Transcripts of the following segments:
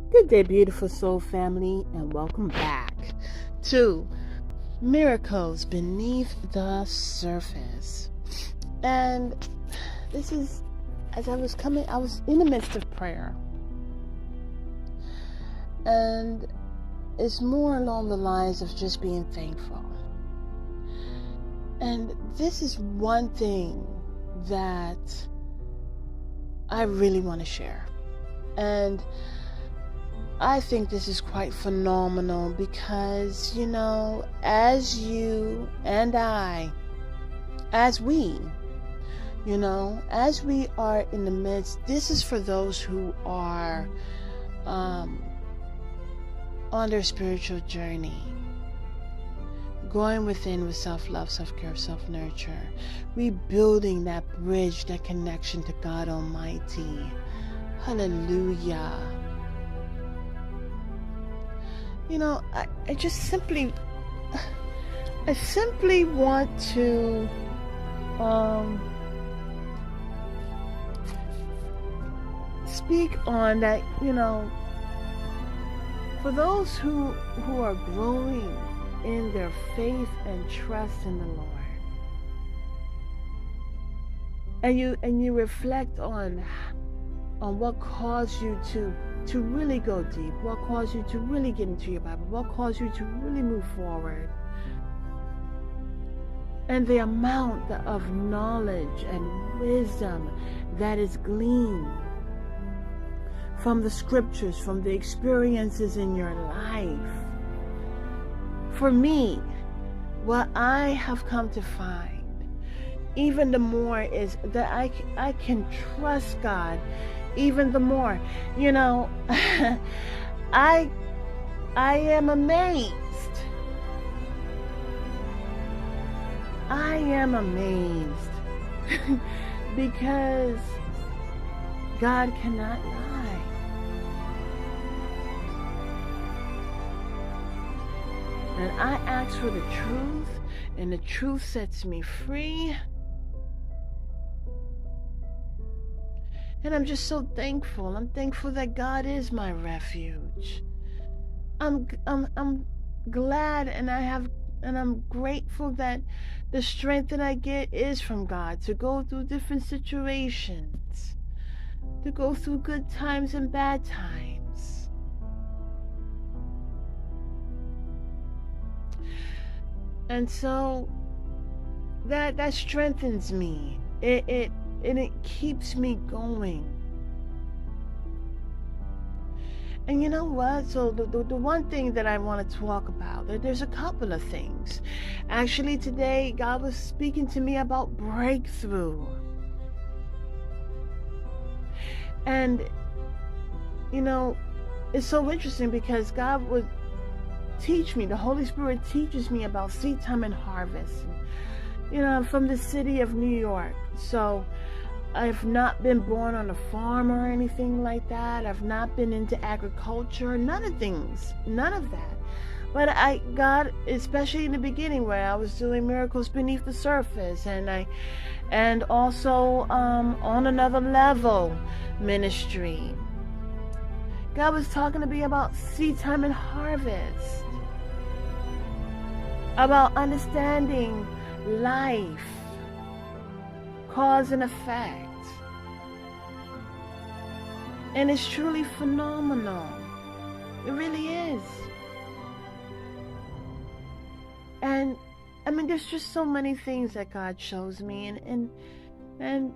Good day, beautiful soul family, and welcome back to Miracles Beneath the Surface. And this is, as I was in the midst of prayer. And it's more along the lines of just being thankful. And this is one thing that I really want to share. And I think this is quite phenomenal because, as you and I, as we are in the midst, this is for those who are on their spiritual journey, going within with self-love, self-care, self-nurture, rebuilding that bridge, that connection to God Almighty. Hallelujah. I simply want to speak on that, for those who are growing in their faith and trust in the Lord, and you reflect on what caused you to really go deep, what caused you to really get into your Bible, what caused you to really move forward, and the amount of knowledge and wisdom that is gleaned from the scriptures, from the experiences in your life. For me, what I have come to find even the more is that I can trust God even the more. I am amazed. I am amazed because God cannot lie. And I ask for the truth, and the truth sets me free. And I'm just so thankful. I'm thankful that God is my refuge. I'm glad, and I'm grateful that the strength that I get is from God to go through different situations, to go through good times and bad times. And so that strengthens me. It keeps me going. And you know what? So the one thing that I want to talk about, there's a couple of things. Actually, today, God was speaking to me about breakthrough. And, it's so interesting because God would teach me, the Holy Spirit teaches me about seed time and harvest. I'm from the city of New York, so I've not been born on a farm or anything like that. I've not been into agriculture, none of that. But God, especially in the beginning where I was doing miracles beneath the surface, and also on another level ministry, God was talking to me about seed time and harvest, about understanding life, cause and effect. And it's truly phenomenal. It really is. And there's just so many things that God shows me, and I'm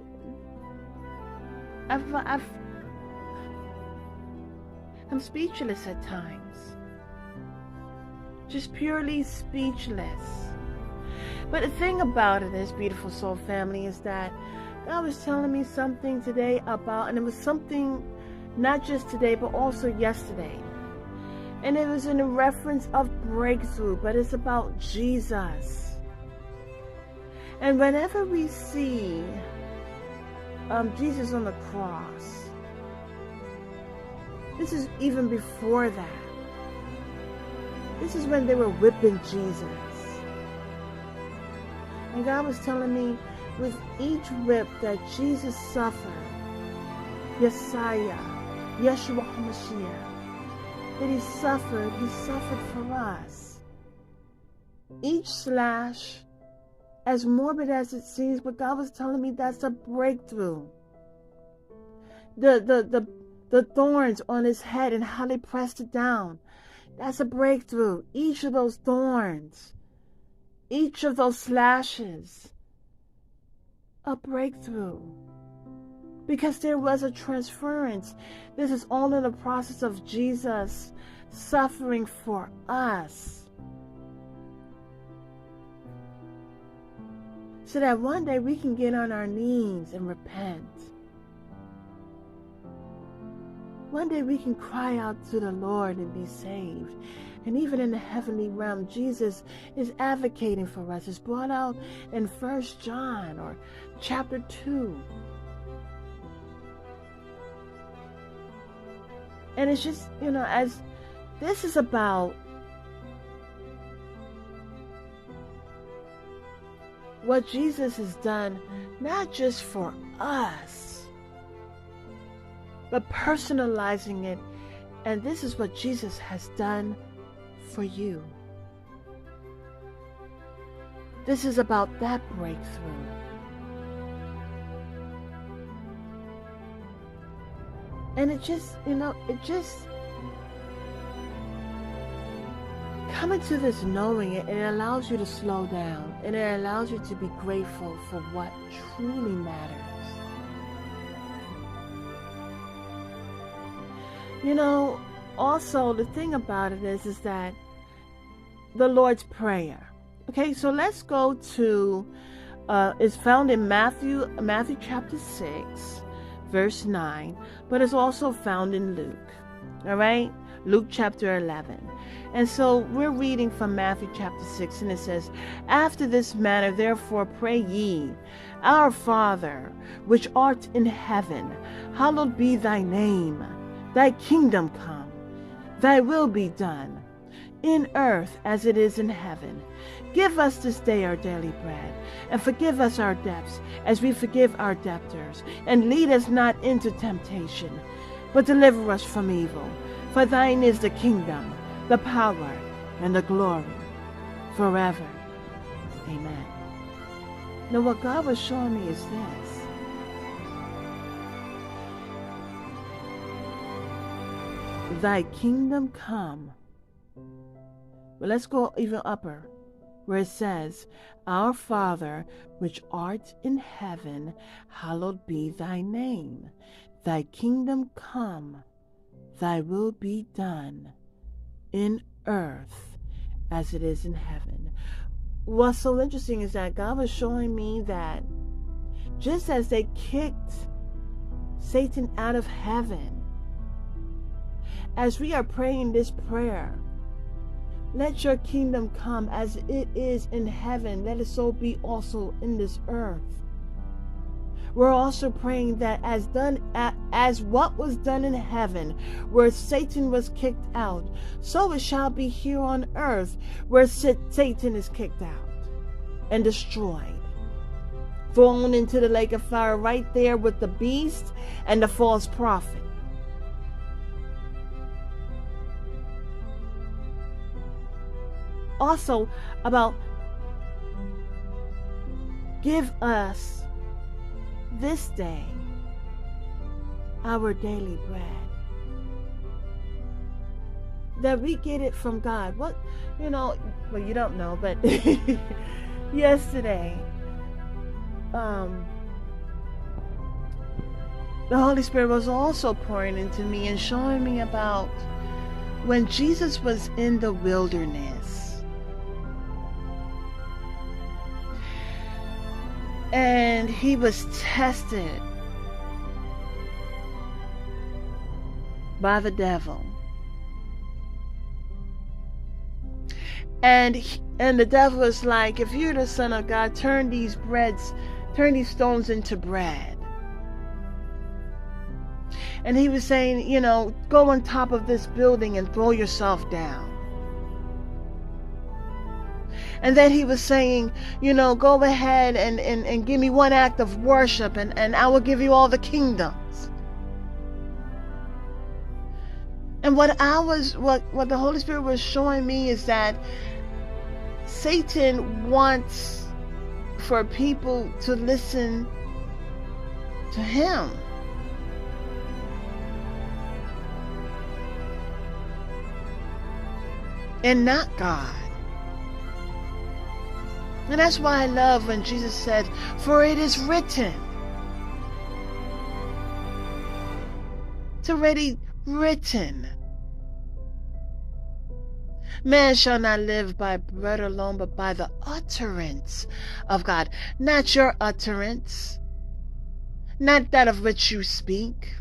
speechless at times. Just purely speechless. But the thing about it is, beautiful soul family, is that God was telling me something today about, and it was something not just today, but also yesterday. And it was in a reference of breakthrough, but it's about Jesus. And whenever we see Jesus on the cross, this is even before that. This is when they were whipping Jesus. And God was telling me with each whip that Jesus suffered, Yeshua HaMashiach, that he suffered for us. Each slash, as morbid as it seems, but God was telling me that's a breakthrough. The thorns on his head and how they pressed it down, that's a breakthrough. Each of those thorns, each of those slashes, a breakthrough. Because there was a transference. This is all in the process of Jesus suffering for us, so that one day we can get on our knees and repent. One day we can cry out to the Lord and be saved. And even in the heavenly realm, Jesus is advocating for us. It's brought out in 1 John or chapter 2. And it's just, as this is about what Jesus has done, not just for us, but personalizing it. And this is what Jesus has done for you. This is about that breakthrough. And it just coming to this knowing it allows you to slow down, and it allows you to be grateful for what truly matters. Also the thing about it is that the Lord's Prayer. Okay, so let's go to, it's found in Matthew chapter 6, verse 9, but it's also found in Luke. All right, Luke chapter 11. And so we're reading from Matthew chapter 6, and it says, "After this manner, therefore, pray ye, Our Father, which art in heaven, hallowed be thy name. Thy kingdom come, thy will be done, in earth as it is in heaven. Give us this day our daily bread, and forgive us our debts, as we forgive our debtors. And lead us not into temptation, but deliver us from evil. For thine is the kingdom, the power, and the glory, forever. Amen." Now what God was showing me is this. Thy kingdom come. But let's go even upper, where it says, "Our Father, which art in heaven, hallowed be thy name. Thy kingdom come, thy will be done, in earth as it is in heaven." What's so interesting is that God was showing me that just as they kicked Satan out of heaven, as we are praying this prayer, "Let your kingdom come as it is in heaven, let it so be also in this earth." We're also praying that as what was done in heaven, where Satan was kicked out, so it shall be here on earth, where Satan is kicked out and destroyed, thrown into the lake of fire, right there with the beast and the false prophet. Also about give us this day our daily bread. That we get it from God. Well, you don't know, but yesterday, the Holy Spirit was also pouring into me and showing me about when Jesus was in the wilderness. And he was tested by the devil. And the devil was like, "If you're the Son of God, turn these stones into bread." And he was saying, go on top of this building and throw yourself down. And then he was saying, go ahead and give me one act of worship and I will give you all the kingdoms. And what the Holy Spirit was showing me is that Satan wants for people to listen to him. And not God. And that's why I love when Jesus said, "For it is written." It's already written. Man shall not live by bread alone, but by the utterance of God. Not your utterance, not that of which you speak,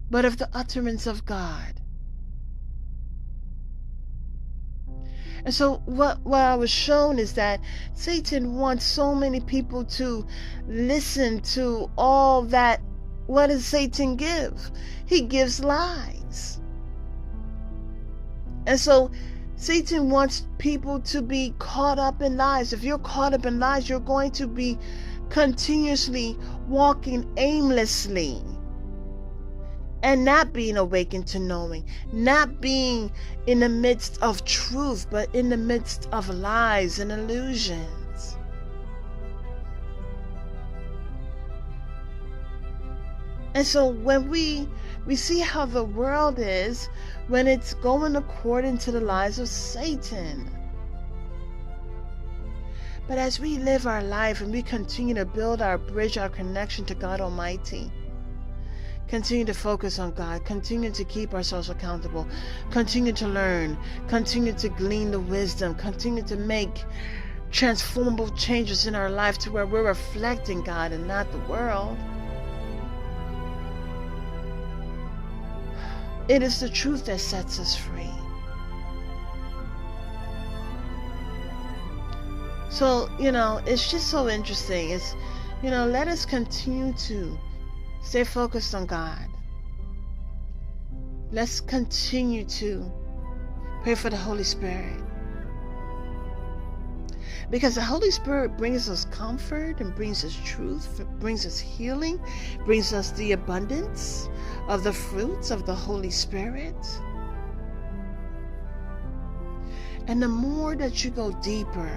but of the utterance of God. And so what I was shown is that Satan wants so many people to listen to all that. What does Satan give? He gives lies. And so Satan wants people to be caught up in lies. If you're caught up in lies, you're going to be continuously walking aimlessly and not being awakened to knowing, not being in the midst of truth, but in the midst of lies and illusions. And so when we see how the world is when it's going according to the lies of Satan. But as we live our life and we continue to build our bridge, our connection to God Almighty, continue to focus on God, continue to keep ourselves accountable, continue to learn, continue to glean the wisdom, continue to make transformable changes in our life to where we're reflecting God and not the world. It is the truth that sets us free. So, it's just so interesting. Let us continue to stay focused on God. Let's continue to pray for the Holy Spirit. Because the Holy Spirit brings us comfort and brings us truth, brings us healing, brings us the abundance of the fruits of the Holy Spirit. And the more that you go deeper,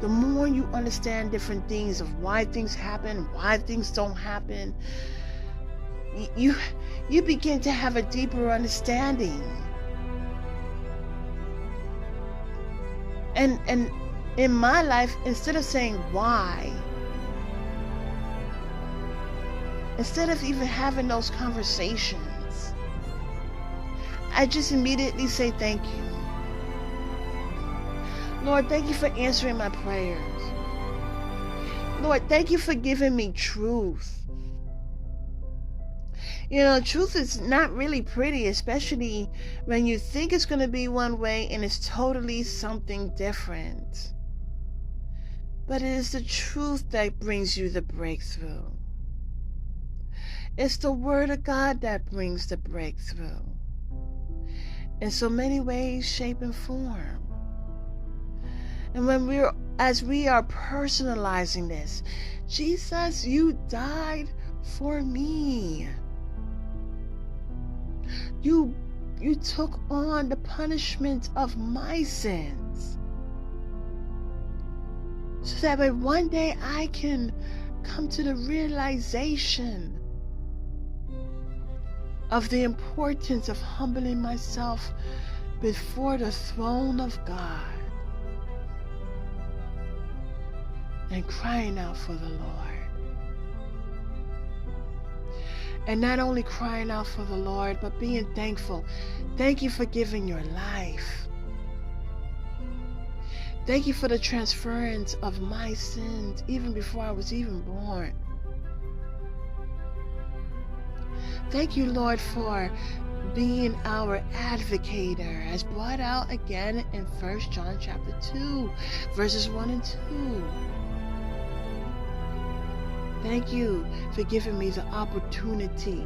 the more you understand different things of why things happen, why things don't happen, you begin to have a deeper understanding. And in my life, instead of saying why, instead of even having those conversations, I just immediately say thank you. Lord, thank you for answering my prayers. Lord, thank you for giving me truth. Truth is not really pretty, especially when you think it's going to be one way and it's totally something different. But it is the truth that brings you the breakthrough. It's the Word of God that brings the breakthrough. In so many ways, shape, and form. And as we are personalizing this, Jesus, you died for me. You took on the punishment of my sins, so that one day I can come to the realization of the importance of humbling myself before the throne of God and crying out for the Lord. And not only crying out for the Lord, but being thankful. Thank you for giving your life. Thank you for the transference of my sins even before I was even born. Thank you, Lord, for being our advocator, as brought out again in 1 John chapter 2, verses 1 and 2. Thank you for giving me the opportunity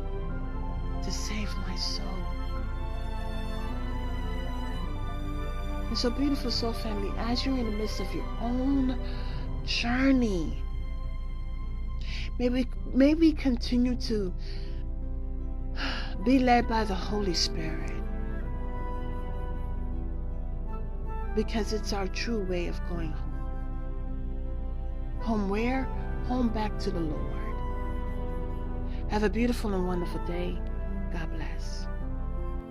to save my soul. And so, beautiful soul family, as you're in the midst of your own journey, may we continue to Be led by the Holy Spirit, because it's our true way of going home. Home where? Home back to the Lord. Have a beautiful and wonderful day. God bless.